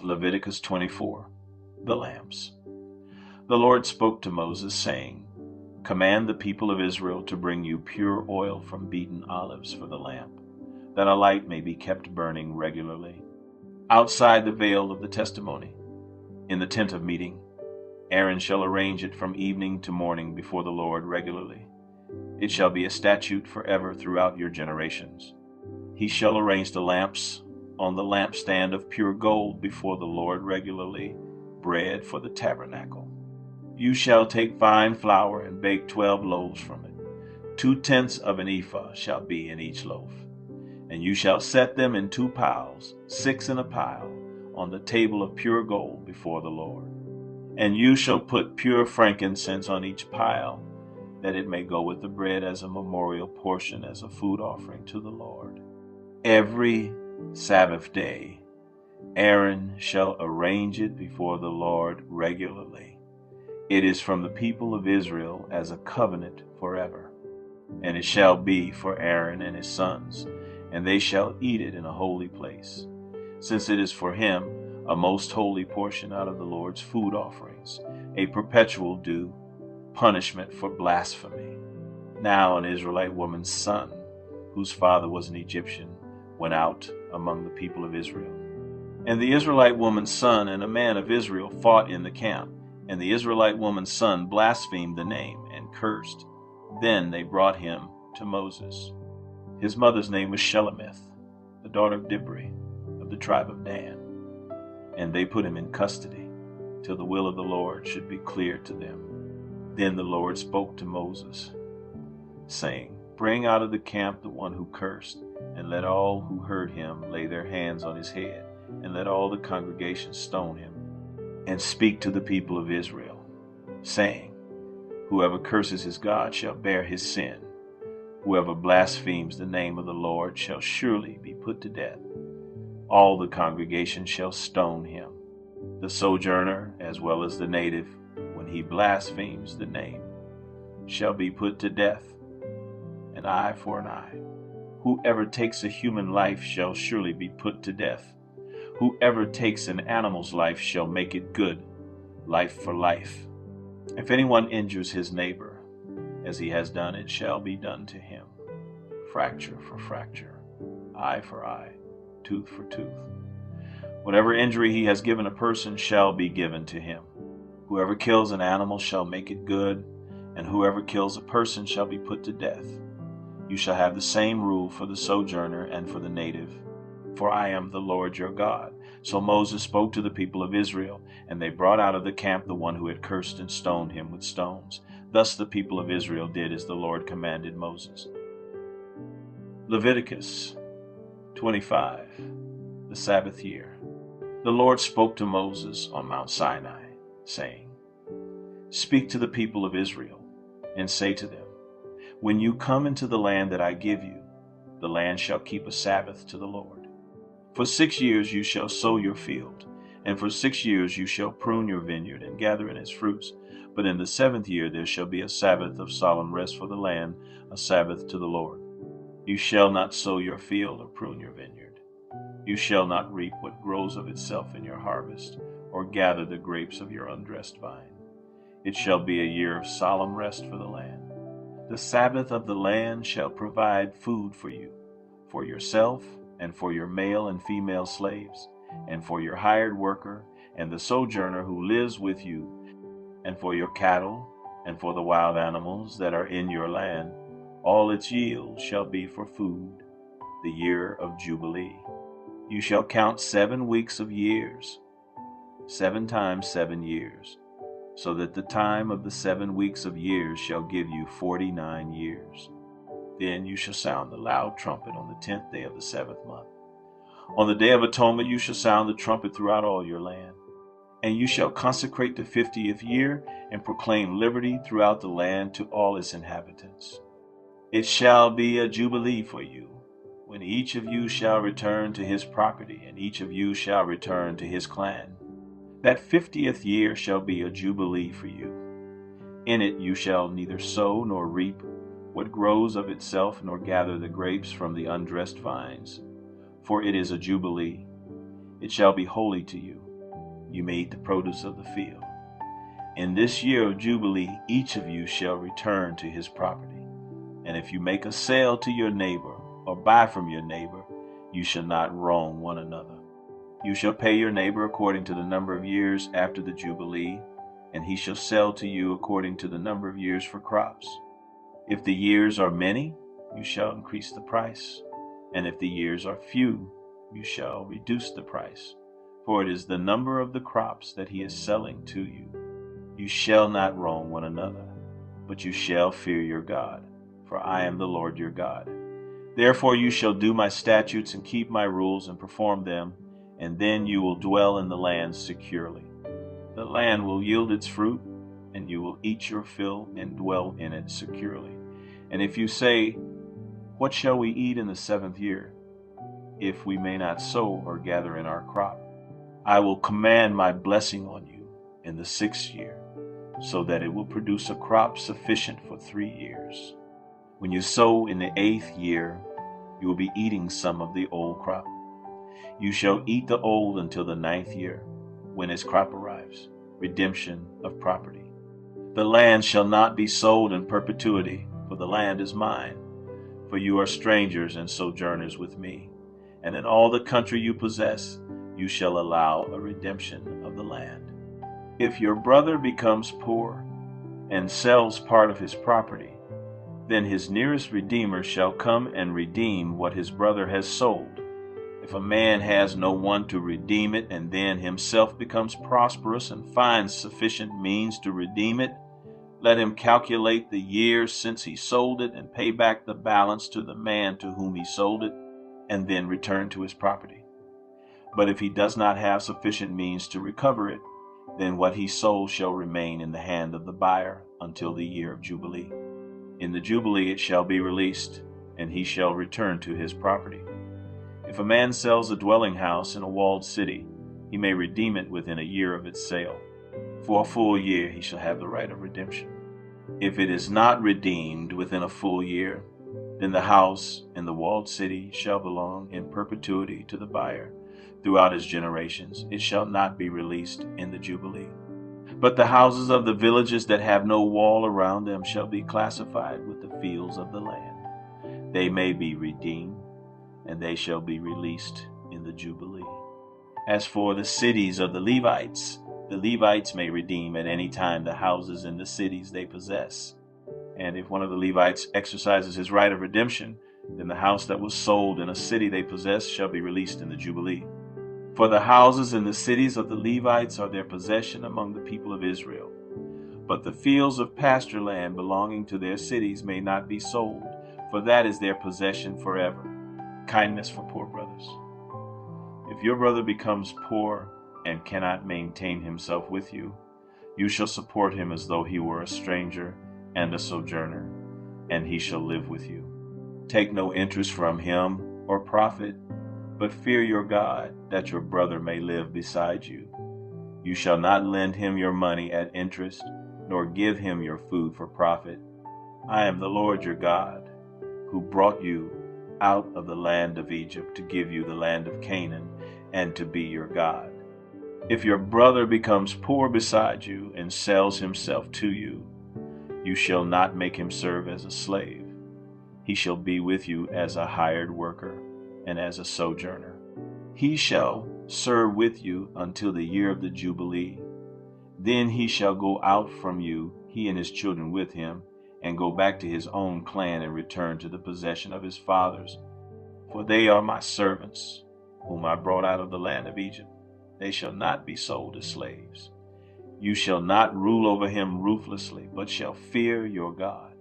Leviticus 24, the lamps. The Lord spoke to Moses, saying, Command the people of Israel to bring you pure oil from beaten olives for the lamp, that a light may be kept burning regularly. Outside the veil of the testimony, in the tent of meeting, Aaron shall arrange it from evening to morning before the Lord regularly. It shall be a statute forever throughout your generations. He shall arrange the lamps on the lampstand of pure gold before the Lord regularly, bread for the tabernacle. You shall take fine flour and bake 12 loaves from it. 2/10 of an ephah shall be in each loaf. And you shall set them in 2 piles, 6 in a pile, on the table of pure gold before the Lord. And you shall put pure frankincense on each pile, that it may go with the bread as a memorial portion, as a food offering to the Lord. Every Sabbath day, Aaron shall arrange it before the Lord regularly. It is from the people of Israel as a covenant forever. And it shall be for Aaron and his sons, and they shall eat it in a holy place, since it is for him a most holy portion out of the Lord's food offerings, a perpetual due punishment for blasphemy. Now an Israelite woman's son, whose father was an Egyptian, went out among the people of Israel. And the Israelite woman's son and a man of Israel fought in the camp, and the Israelite woman's son blasphemed the name and cursed. Then they brought him to Moses. His mother's name was Shelemith, the daughter of Dibri, of the tribe of Dan. And they put him in custody, till the will of the Lord should be clear to them. Then the Lord spoke to Moses, saying, Bring out of the camp the one who cursed, and let all who heard him lay their hands on his head, and let all the congregation stone him. And speak to the people of Israel, saying, Whoever curses his God shall bear his sin. Whoever blasphemes the name of the Lord shall surely be put to death. All the congregation shall stone him, the sojourner as well as the native, when he blasphemes the name, shall be put to death. An eye for an eye. Whoever takes a human life shall surely be put to death. Whoever takes an animal's life shall make it good, life for life. If anyone injures his neighbor, as he has done, it shall be done to him. Fracture for fracture, eye for eye, tooth for tooth. Whatever injury he has given a person shall be given to him. Whoever kills an animal shall make it good, and whoever kills a person shall be put to death. You shall have the same rule for the sojourner and for the native, for I am the Lord your God. So Moses spoke to the people of Israel, and they brought out of the camp the one who had cursed and stoned him with stones. Thus the people of Israel did as the Lord commanded Moses. Leviticus 25, the Sabbath year. The Lord spoke to Moses on Mount Sinai, saying, Speak to the people of Israel, and say to them, When you come into the land that I give you, the land shall keep a Sabbath to the Lord. For 6 years you shall sow your field, and for 6 years you shall prune your vineyard and gather in its fruits. But in the 7th year there shall be a Sabbath of solemn rest for the land, a Sabbath to the Lord. You shall not sow your field or prune your vineyard. You shall not reap what grows of itself in your harvest, or gather the grapes of your undressed vine. It shall be a year of solemn rest for the land. The Sabbath of the land shall provide food for you, for yourself, and for your male and female slaves, and for your hired worker, and the sojourner who lives with you, and for your cattle, and for the wild animals that are in your land. All its yield shall be for food, the year of Jubilee. You shall count 7 weeks of years, 7 times 7 years, so that the time of the 7 weeks of years shall give you 49 years. Then you shall sound the loud trumpet on the 10th day of the 7th month. On the day of atonement you shall sound the trumpet throughout all your land. And you shall consecrate the 50th year and proclaim liberty throughout the land to all its inhabitants. It shall be a jubilee for you, when each of you shall return to his property, and each of you shall return to his clan. That 50th year shall be a jubilee for you. In it you shall neither sow nor reap what grows of itself, nor gather the grapes from the undressed vines. For it is a jubilee. It shall be holy to you. You may eat the produce of the field. In this year of Jubilee, each of you shall return to his property. And if you make a sale to your neighbor or buy from your neighbor, you shall not wrong one another. You shall pay your neighbor according to the number of years after the Jubilee, and he shall sell to you according to the number of years for crops. If the years are many, you shall increase the price, and if the years are few, you shall reduce the price, for it is the number of the crops that he is selling to you. You shall not wrong one another, but you shall fear your God, for I am the Lord your God. Therefore you shall do my statutes and keep my rules and perform them, and then you will dwell in the land securely. The land will yield its fruit, and you will eat your fill and dwell in it securely. And if you say, what shall we eat in the 7th year, if we may not sow or gather in our crop? I will command my blessing on you in the 6th year, so that it will produce a crop sufficient for 3 years. When you sow in the 8th year, you will be eating some of the old crop. You shall eat the old until the 9th year, when its crop arrives, redemption of property. The land shall not be sold in perpetuity, for the land is mine. For you are strangers and sojourners with me, and in all the country you possess, you shall allow a redemption of the land. If your brother becomes poor and sells part of his property, then his nearest redeemer shall come and redeem what his brother has sold. If a man has no one to redeem it, and then himself becomes prosperous and finds sufficient means to redeem it, let him calculate the years since he sold it and pay back the balance to the man to whom he sold it, and then return to his property. But if he does not have sufficient means to recover it, then what he sold shall remain in the hand of the buyer until the year of Jubilee. In the Jubilee it shall be released, and he shall return to his property. If a man sells a dwelling house in a walled city, he may redeem it within a year of its sale. For a full year he shall have the right of redemption. If it is not redeemed within a full year, then the house in the walled city shall belong in perpetuity to the buyer throughout his generations. It shall not be released in the Jubilee. But the houses of the villages that have no wall around them shall be classified with the fields of the land. They may be redeemed, and they shall be released in the Jubilee. As for the cities of the Levites may redeem at any time the houses in the cities they possess. And if one of the Levites exercises his right of redemption, then the house that was sold in a city they possess shall be released in the Jubilee. For the houses in the cities of the Levites are their possession among the people of Israel. But the fields of pasture land belonging to their cities may not be sold, for that is their possession forever. Kindness for poor brothers. If your brother becomes poor and cannot maintain himself with you, you shall support him as though he were a stranger and a sojourner, and he shall live with you. Take no interest from him or profit, but fear your God, that your brother may live beside you. You shall not lend him your money at interest, nor give him your food for profit. I am the Lord your God, who brought you out of the land of Egypt to give you the land of Canaan and to be your God. If your brother becomes poor beside you and sells himself to you, you shall not make him serve as a slave. He shall be with you as a hired worker and as a sojourner. He shall serve with you until the year of the Jubilee. Then he shall go out from you, he and his children with him, and go back to his own clan and return to the possession of his fathers. For they are my servants, whom I brought out of the land of Egypt. They shall not be sold as slaves. You shall not rule over him ruthlessly, but shall fear your God.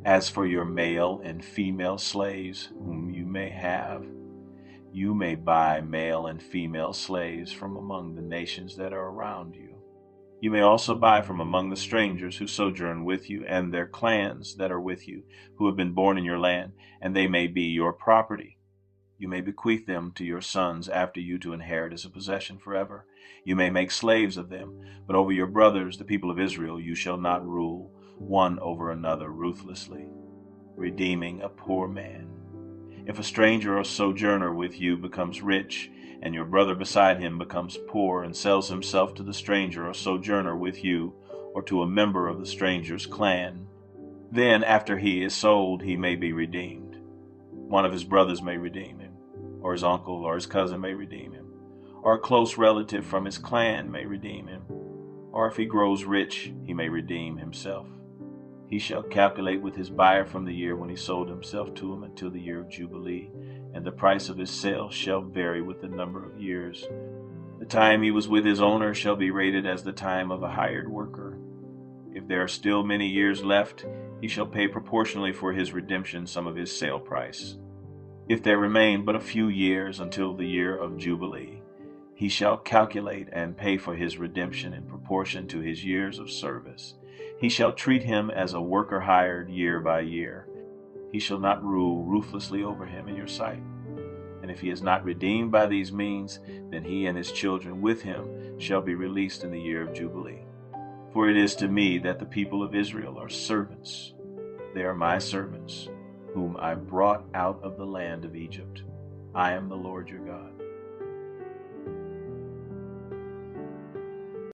As for your male and female slaves whom you may have, you may buy male and female slaves from among the nations that are around you. You may also buy from among the strangers who sojourn with you and their clans that are with you, who have been born in your land, and they may be your property. You may bequeath them to your sons after you to inherit as a possession forever. You may make slaves of them, but over your brothers, the people of Israel, you shall not rule one over another ruthlessly, redeeming a poor man. If a stranger or sojourner with you becomes rich, and your brother beside him becomes poor and sells himself to the stranger or sojourner with you, or to a member of the stranger's clan, then after he is sold he may be redeemed. One of his brothers may redeem him, or his uncle or his cousin may redeem him, or a close relative from his clan may redeem him, or if he grows rich, he may redeem himself. He shall calculate with his buyer from the year when he sold himself to him until the year of Jubilee, and the price of his sale shall vary with the number of years. The time he was with his owner shall be rated as the time of a hired worker. If there are still many years left, he shall pay proportionally for his redemption some of his sale price. If there remain but a few years until the year of Jubilee, he shall calculate and pay for his redemption in proportion to his years of service. He shall treat him as a worker hired year by year. He shall not rule ruthlessly over him in your sight. And if he is not redeemed by these means, then he and his children with him shall be released in the year of Jubilee. For it is to me that the people of Israel are servants. They are my servants, whom I brought out of the land of Egypt. I am the Lord your God.